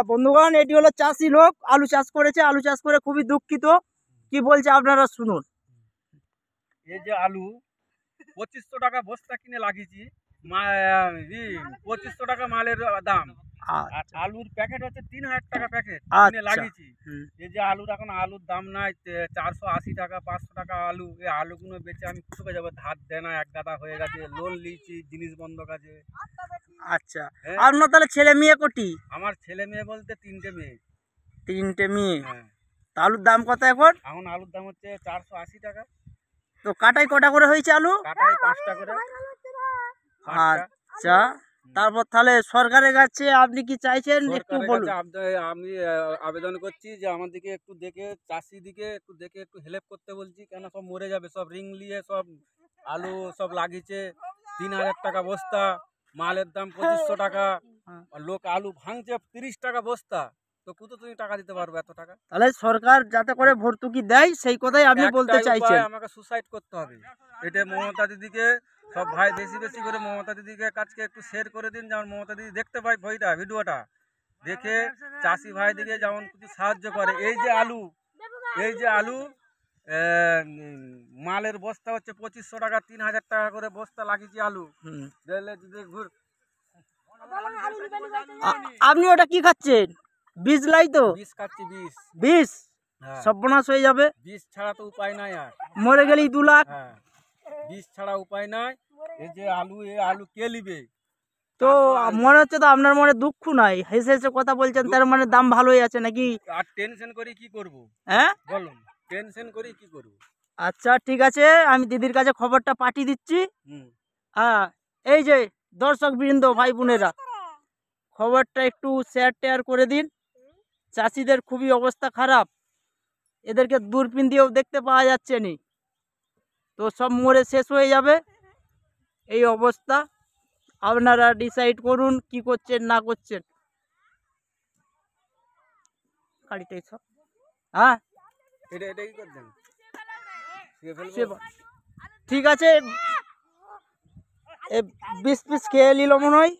বন্ধুগণ, এটি হলো চাষি লোক, আলু চাষ করেছে, আলু চাষ করে খুবই দুঃখিত। কি বলছে আপনারা শুনুন। এই যে আলু 2500 টাকা বস্তা কিনে লাগিয়েছি, 2500 টাকা মালের দাম, আর আলুর প্যাকেট হচ্ছে 3000 টাকা প্যাকেট কিনে লাগিয়েছি। এই যে আলুর এখন আলুর দাম নাই 480 টাকা 500 টাকা আলু। এই আলুগুলো বেচে আমি কোথায় যাবো? ধার দেনা এক গাদা হয়ে গেছে, লোন নিয়েছি, জিনিস বন্ধক আছে। আচ্ছা, আপনার তাহলে ছেলে মেয়ে কটি? আমার ছেলে মেয়ে বলতে 3টে মেয়ে। 3টে মেয়ে? হ্যাঁ। আলুর দাম কত এখন? এখন আলুর দাম হচ্ছে 480 টাকা। তো কাটাই কটা করে হয়েছে আলু? কাটাই 5টা করে। আচ্ছা, তারপর তাহলে সরকারের কাছে আপনি কি চাইছেন একটু বলুন। আমি আবেদন করছি যে আমাদেরকে একটু দেখে, চাষি দিকে একটু দেখে একটু হেল্প করতে বলছি, কেন সব মরে যাবে, সব রিং নিয়ে সব আলু সব লাগিয়েছে। 3000 টাকা বস্তা, মালের দাম 2500 টাকা, লোক আলু ভাঙছে 30 টাকা বস্তা। তো কোথা তুমি টাকা দিতে পারবে এত টাকা? তাহলে সরকার যাতে করে ভর্তুকি দেয় সেই কথাই আপনি বলতে চাইছেন। আমাকে সুসাইড করতে হবে। এটা মমতা দিদিকে, সব ভাই বেশি বেশি করে মমতা দিদিকে কাজকে একটু শেয়ার করে দিন, যেমন মমতা দিদি দেখতে পাই ভিডিওটা দেখে চাষি ভাই দিকে যেমন কিছু সাহায্য করে। এই যে আলু মালের বস্তা হচ্ছে 2500 টাকা, 3000 টাকা করে বস্তা লাগিয়েছি আলু। আপনি ওটা কি খাচ্ছেন? বীজ লাই তো? বীজ খাচ্ছি। বীজ সর্বনাশ হয়ে যাবে। বীজ ছাড়া তো উপায় নাই, আর মরে গেলেই 2 লাখ। বীজ ছাড়া উপায় নাই। এই যে আলু কে নিবে? তো মনে হচ্ছে তো আপনার মনে দুঃখ নাই, হেসে হেসে কথা বলছেন, তার মানে দাম ভালোই আছে নাকি? আর টেনশন করে কি করব? হ্যাঁ বলুন, টেনশন করে কি করব? আচ্ছা ঠিক আছে, আমি দিদির কাছে খবরটা পাঠিয়ে দিচ্ছি। এই যে দর্শক বৃন্দ, ভাই বোনেরা, খবরটা একটু শেয়ার করে দিন। চাষিদের খুবই অবস্থা খারাপ, এদেরকে দূরবীন দিয়েও দেখতে পাওয়া যাচ্ছে না, তো সব মরে শেষ হয়ে যাবে এই অবস্থা। আপনারা ডিসাইড করুন কি করছেন না করছেন। গাড়িতে সব ঠিক আছে, 20 পিস খেয়ে নিল মনে হয়।